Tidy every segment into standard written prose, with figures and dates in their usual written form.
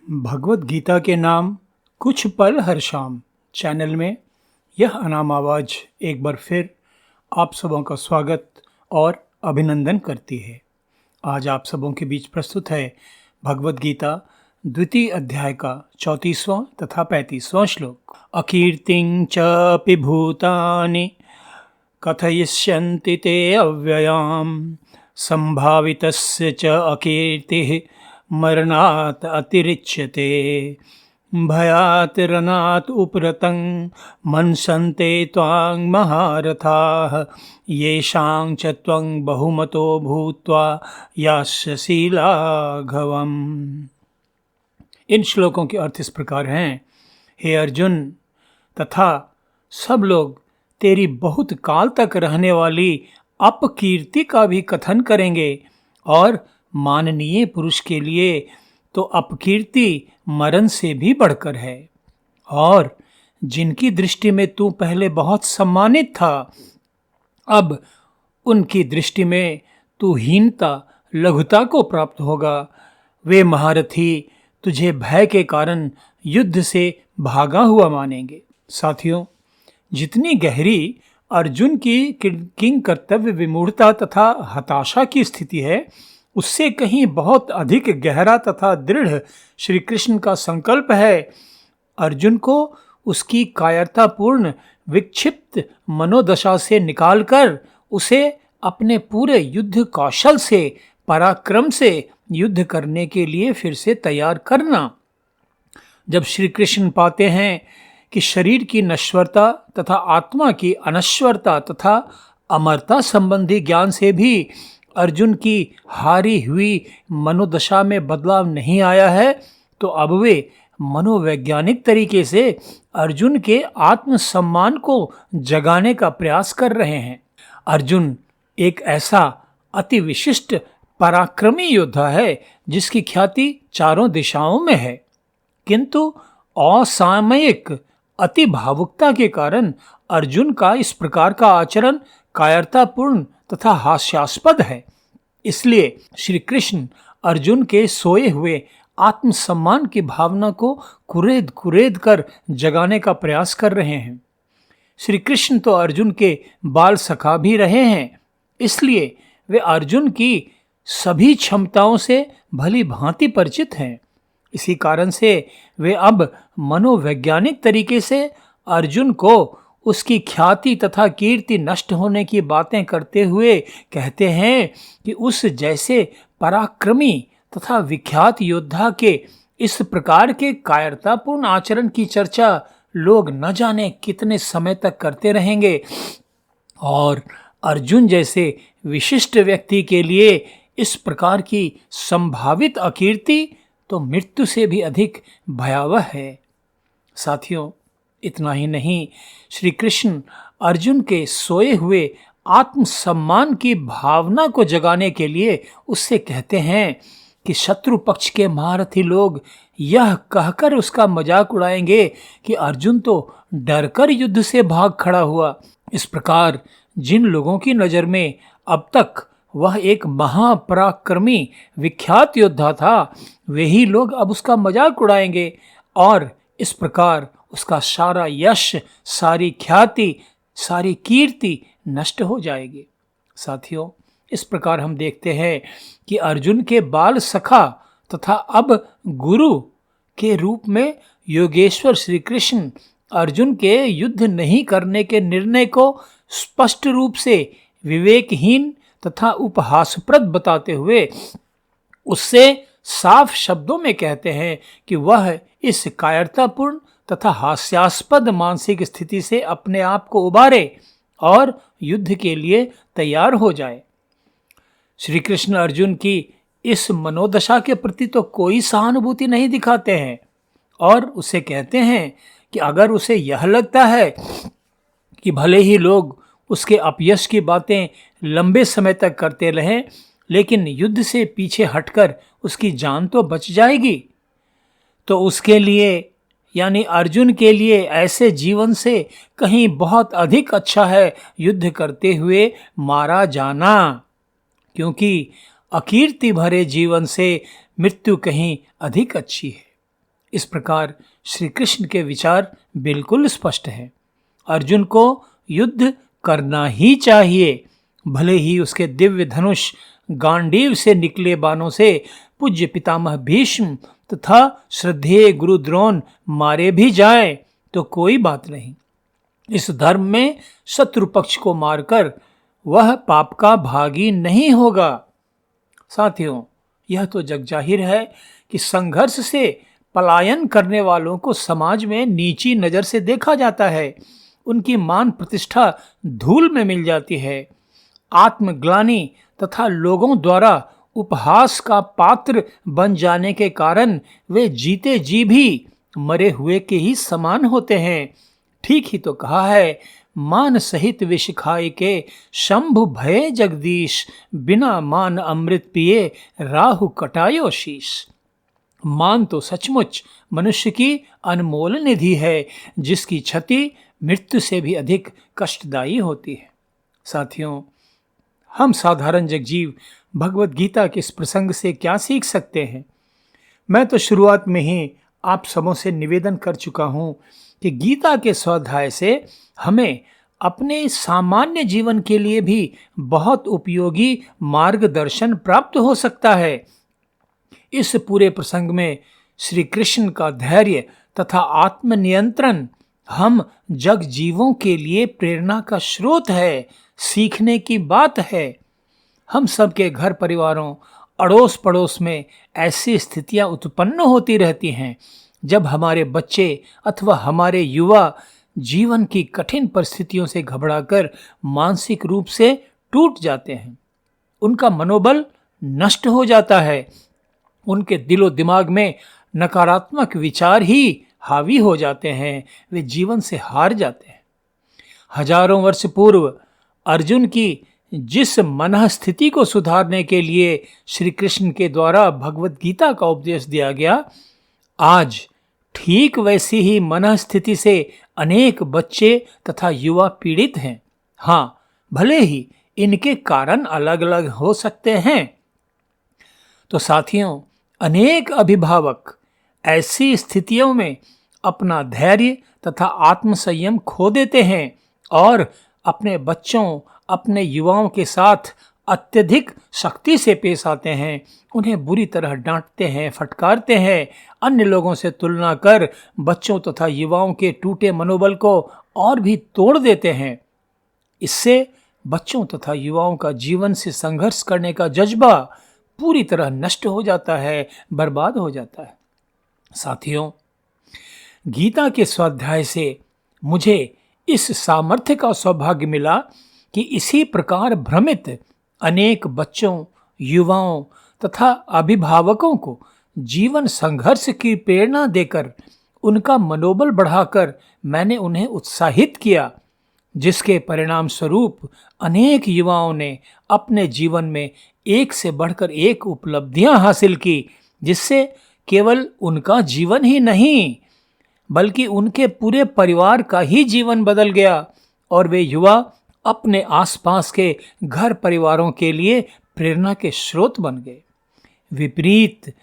भगवत गीता के नाम कुछ पल हर शाम चैनल में यह अनाम आवाज़ एक बार फिर आप सबों का स्वागत और अभिनंदन करती है। आज आप सबों के बीच प्रस्तुत है भगवत गीता द्वितीय अध्याय का 34वां तथा 35वां श्लोक। अकीर्तिं च भूतानि कथयिष्यन्ति ते अव्ययां संभावितस्य च अकीर्तिः मरणात् अतिरिच्यते भयात् रणात् उपरतं मन्सन्ते त्वां महारथाः येषां च त्वं बहुमतो भूत्वा यास्यसि लाघवम्। इन श्लोकों के अर्थ इस प्रकार हैं। हे अर्जुन, तथा सब लोग तेरी बहुत काल तक रहने वाली अपकीर्ति का भी कथन करेंगे और माननीय पुरुष के लिए तो अपकीर्ति मरण से भी बढ़कर है। और जिनकी दृष्टि में तू पहले बहुत सम्मानित था, अब उनकी दृष्टि में तू हीनता, लघुता को प्राप्त होगा। वे महारथी तुझे भय के कारण युद्ध से भागा हुआ मानेंगे। साथियों, जितनी गहरी अर्जुन की किंग कर्तव्य विमूढ़ता तथा हताशा की स्थिति है, उससे कहीं बहुत अधिक गहरा तथा दृढ़ श्री कृष्ण का संकल्प है। अर्जुन को उसकी कायरतापूर्ण विक्षिप्त मनोदशा से निकालकर उसे अपने पूरे युद्ध कौशल से, पराक्रम से युद्ध करने के लिए फिर से तैयार करना। जब श्री कृष्ण पाते हैं कि शरीर की नश्वरता तथा आत्मा की अनश्वरता तथा अमरता संबंधी ज्ञान से भी अर्जुन की हारी हुई मनोदशा में बदलाव नहीं आया है, तो अब वे मनोवैज्ञानिक तरीके से अर्जुन के आत्मसम्मान को जगाने का प्रयास कर रहे हैं। अर्जुन एक ऐसा अति विशिष्ट पराक्रमी योद्धा है जिसकी ख्याति चारों दिशाओं में है, किंतु असामयिक अति भावुकता के कारण अर्जुन का इस प्रकार का आचरण कायरतापूर्ण तथा हास्यास्पद है। इसलिए श्री कृष्ण अर्जुन के सोए हुए आत्मसम्मान की भावना को कुरेद कुरेद कर जगाने का प्रयास कर रहे हैं। श्री कृष्ण तो अर्जुन के बाल सखा भी रहे हैं, इसलिए वे अर्जुन की सभी क्षमताओं से भली भांति परिचित हैं। इसी कारण से वे अब मनोवैज्ञानिक तरीके से अर्जुन को उसकी ख्याति तथा कीर्ति नष्ट होने की बातें करते हुए कहते हैं कि उस जैसे पराक्रमी तथा विख्यात योद्धा के इस प्रकार के कायरतापूर्ण आचरण की चर्चा लोग न जाने कितने समय तक करते रहेंगे, और अर्जुन जैसे विशिष्ट व्यक्ति के लिए इस प्रकार की संभावित अकीर्ति तो मृत्यु से भी अधिक भयावह है। साथियों, इतना ही नहीं, श्री कृष्ण अर्जुन के सोए हुए आत्मसम्मान की भावना को जगाने के लिए उससे कहते हैं कि शत्रु पक्ष के महारथी लोग यह कहकर उसका मजाक उड़ाएंगे कि अर्जुन तो डरकर युद्ध से भाग खड़ा हुआ। इस प्रकार जिन लोगों की नज़र में अब तक वह एक महापराक्रमी विख्यात योद्धा था, वही लोग अब उसका मजाक उड़ाएंगे और इस प्रकार उसका सारा यश, सारी ख्याति, सारी कीर्ति नष्ट हो जाएगी। साथियों, इस प्रकार हम देखते हैं कि अर्जुन के बाल सखा तथा अब गुरु के रूप में योगेश्वर श्री कृष्ण अर्जुन के युद्ध नहीं करने के निर्णय को स्पष्ट रूप से विवेकहीन तथा उपहासप्रद बताते हुए उससे साफ शब्दों में कहते हैं कि वह इस कायरतापूर्ण तथा हास्यास्पद मानसिक स्थिति से अपने आप को उबारे और युद्ध के लिए तैयार हो जाए। श्री कृष्ण अर्जुन की इस मनोदशा के प्रति तो कोई सहानुभूति नहीं दिखाते हैं और उसे कहते हैं कि अगर उसे यह लगता है कि भले ही लोग उसके अपयश की बातें लंबे समय तक करते रहें, लेकिन युद्ध से पीछे हटकर उसकी जान तो बच जाएगी, तो उसके लिए यानी अर्जुन के लिए ऐसे जीवन से कहीं बहुत अधिक अच्छा है युद्ध करते हुए मारा जाना, क्योंकि अकीर्ति भरे जीवन से मृत्यु कहीं अधिक अच्छी है। इस प्रकार श्री कृष्ण के विचार बिल्कुल स्पष्ट हैं। अर्जुन को युद्ध करना ही चाहिए, भले ही उसके दिव्य धनुष गांडीव से निकले बाणों से पूज्य पितामह भीष्म तथा श्रद्धेय गुरु द्रोण मारे भी जाए तो कोई बात नहीं। इस धर्म में शत्रु पक्ष को मारकर वह पाप का भागी नहीं होगा। साथियों, यह तो जग जाहिर है कि संघर्ष से पलायन करने वालों को समाज में नीची नज़र से देखा जाता है, उनकी मान प्रतिष्ठा धूल में मिल जाती है। आत्मग्लानि तथा लोगों द्वारा उपहास का पात्र बन जाने के कारण वे जीते जी भी मरे हुए के ही समान होते हैं। ठीक ही तो कहा है, मान सहित विष खाए के शंभु भये जगदीश, बिना मान अमृत पिए राहु कटायो शीश। मान तो सचमुच मनुष्य की अनमोल निधि है, जिसकी क्षति मृत्यु से भी अधिक कष्टदायी होती है। साथियों, हम साधारण जगजीव भगवत गीता के इस प्रसंग से क्या सीख सकते हैं? मैं तो शुरुआत में ही आप सबों से निवेदन कर चुका हूं कि गीता के स्वाध्याय से हमें अपने सामान्य जीवन के लिए भी बहुत उपयोगी मार्गदर्शन प्राप्त हो सकता है। इस पूरे प्रसंग में श्री कृष्ण का धैर्य तथा आत्मनियंत्रण हम जग जीवों के लिए प्रेरणा का स्रोत है, सीखने की बात है। हम सबके घर परिवारों, अड़ोस पड़ोस में ऐसी स्थितियां उत्पन्न होती रहती हैं जब हमारे बच्चे अथवा हमारे युवा जीवन की कठिन परिस्थितियों से घबराकर मानसिक रूप से टूट जाते हैं। उनका मनोबल नष्ट हो जाता है, उनके दिलो दिमाग में नकारात्मक विचार ही हावी हो जाते हैं, वे जीवन से हार जाते हैं। हजारों वर्ष पूर्व अर्जुन की जिस मन स्थिति को सुधारने के लिए श्री कृष्ण के द्वारा भगवत गीता का उपदेश दिया गया, आज ठीक वैसी ही मन स्थिति से अनेक बच्चे तथा युवा पीड़ित हैं। हाँ, भले ही इनके कारण अलग अलग हो सकते हैं। तो साथियों, अनेक अभिभावक ऐसी स्थितियों में अपना धैर्य तथा आत्मसंयम खो देते हैं और अपने बच्चों, अपने युवाओं के साथ अत्यधिक सख्ती से पेश आते हैं, उन्हें बुरी तरह डांटते हैं, फटकारते हैं, अन्य लोगों से तुलना कर बच्चों तथा युवाओं के टूटे मनोबल को और भी तोड़ देते हैं। इससे बच्चों तथा युवाओं का जीवन से संघर्ष करने का जज्बा पूरी तरह नष्ट हो जाता है, बर्बाद हो जाता है। साथियों, गीता के स्वाध्याय से मुझे इस सामर्थ्य का सौभाग्य मिला कि इसी प्रकार भ्रमित अनेक बच्चों, युवाओं तथा अभिभावकों को जीवन संघर्ष की प्रेरणा देकर उनका मनोबल बढ़ाकर मैंने उन्हें उत्साहित किया, जिसके परिणाम स्वरूप अनेक युवाओं ने अपने जीवन में एक से बढ़कर एक उपलब्धियां हासिल की, जिससे केवल उनका जीवन ही नहीं बल्कि उनके पूरे परिवार का ही जीवन बदल गया और वे युवा अपने आसपास के घर परिवारों के लिए प्रेरणा के स्रोत बन गए। विपरीत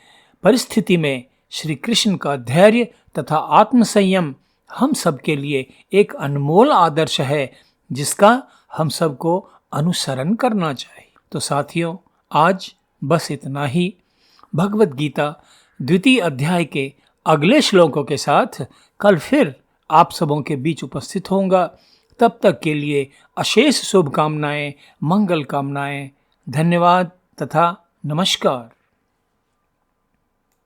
परिस्थिति में श्री कृष्ण का धैर्य तथा आत्मसंयम हम सब के लिए एक अनमोल आदर्श है, जिसका हम सबको अनुसरण करना चाहिए। तो साथियों, आज बस इतना ही। भगवत गीता द्वितीय अध्याय के अगले श्लोकों के साथ कल फिर आप सबों के बीच उपस्थित होऊंगा। तब तक के लिए अशेष शुभकामनाएं, मंगल कामनाएं। धन्यवाद तथा नमस्कार।